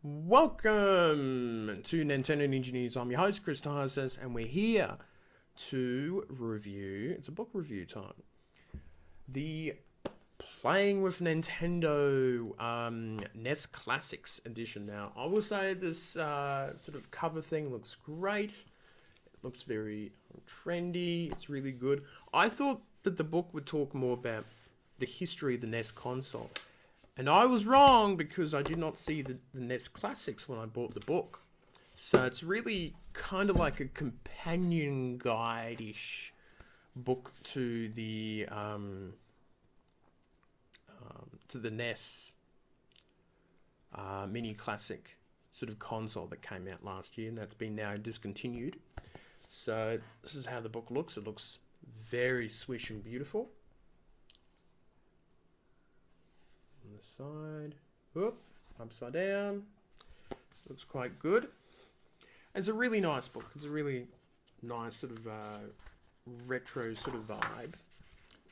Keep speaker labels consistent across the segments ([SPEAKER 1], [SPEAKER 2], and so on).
[SPEAKER 1] Welcome to Nintendo Ninja News. I'm your host, Chris Tarses, and we're here to review, it's a book review time, the Playing with Nintendo NES Classics edition. Now, I will say this sort of cover thing looks great. It looks very trendy. It's really good. I thought that the book would talk more about the history of the NES console. And I was wrong because I did not see the NES Classics when I bought the book. So it's really kind of like a companion guide-ish book to the NES mini classic sort of console that came out last year, and that's been now discontinued. So this is how the book looks. It looks very swish and beautiful. On the side, whoop, upside down. This looks quite good. It's a really nice book. It's a really nice sort of retro sort of vibe.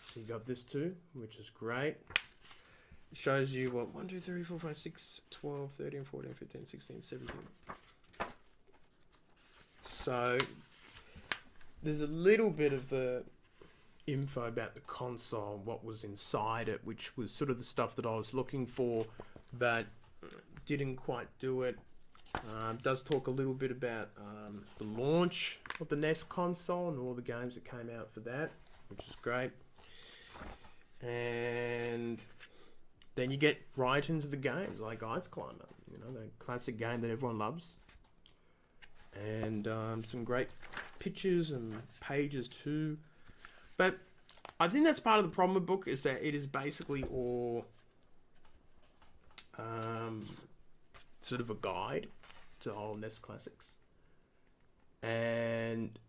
[SPEAKER 1] So you got this too, which is great. It shows you what 1, 2, 3, 4, 5, 6, 12, 13, 14, 15, 16, 17. So there's a little bit of the info about the console, what was inside it, which was sort of the stuff that I was looking for, but didn't quite do it. Does talk a little bit about the launch of the NES console and all the games that came out for that, which is great. And then you get right into the games like Ice Climber, you know, the classic game that everyone loves. And some great pictures and pages too. But I think that's part of the problem with the book, is that it is basically all sort of a guide to old NES classics. And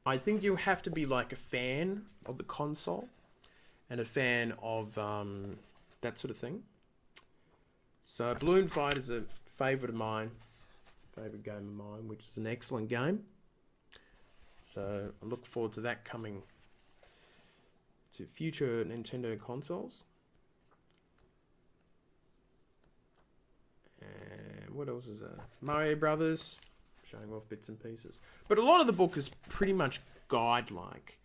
[SPEAKER 1] I think you have to be like a fan of the console and a fan of that sort of thing. So Balloon Fight is a favourite of mine, favourite game of mine, which is an excellent game. So I look forward to that coming to future Nintendo consoles. And what else is there? Mario Brothers, showing off bits and pieces. But a lot of the book is pretty much guide-like.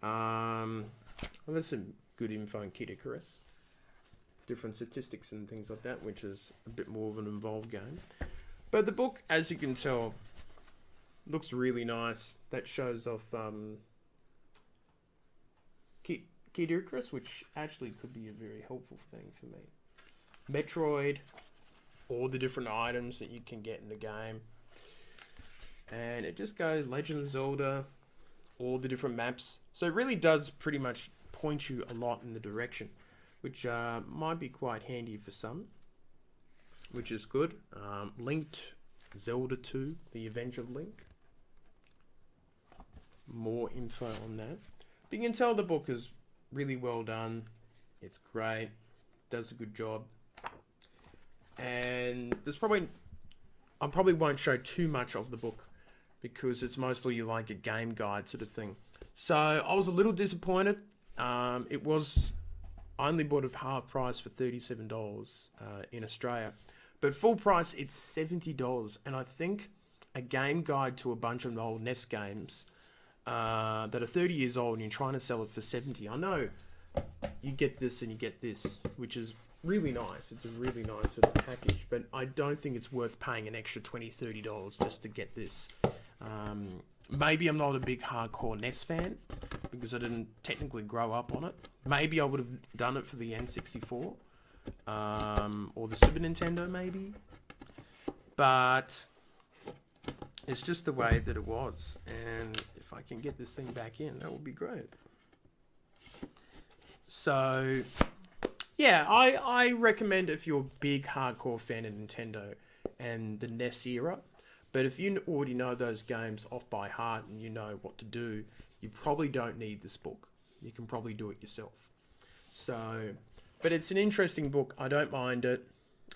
[SPEAKER 1] Well, there's some good info in Kid Icarus. Different statistics and things like that, which is a bit more of an involved game. But the book, as you can tell, looks really nice. That shows off Kid Icarus, which actually could be a very helpful thing for me. Metroid, all the different items that you can get in the game. And it just goes Legend of Zelda, all the different maps. So it really does pretty much point you a lot in the direction, which might be quite handy for some, which is good. Linked Zelda 2, The Adventure of Link. More info on that. But you can tell the book is really well done. It's great. Does a good job. And I probably won't show too much of the book because it's mostly like a game guide sort of thing. So I was a little disappointed. I only bought it half price for $37 in Australia. But full price, it's $70. And I think a game guide to a bunch of old NES games that are 30 years old and you're trying to sell it for 70. I know you get this and you get this, which is really nice. It's a really nice sort of package, but I don't think it's worth paying an extra $20, $30 just to get this. Maybe I'm not a big hardcore NES fan because I didn't technically grow up on it. Maybe I would have done it for the N64 or the Super Nintendo maybe, but it's just the way that it was. And if I can get this thing back in, that would be great. So yeah, I recommend if you're a big hardcore fan of Nintendo and the NES era. But if you already know those games off by heart and you know what to do, you probably don't need this book. You can probably do it yourself. So, but it's an interesting book. I don't mind it.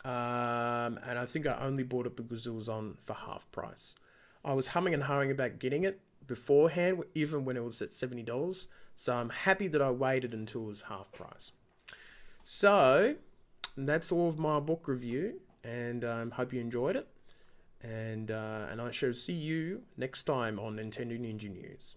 [SPEAKER 1] And I think I only bought it because it was on for half price. I was humming and hawing about getting it beforehand, even when it was at $70. So I'm happy that I waited until it was half price. So that's all of my book review. and hope you enjoyed it. And I shall see you next time on Nintendo Ninja News.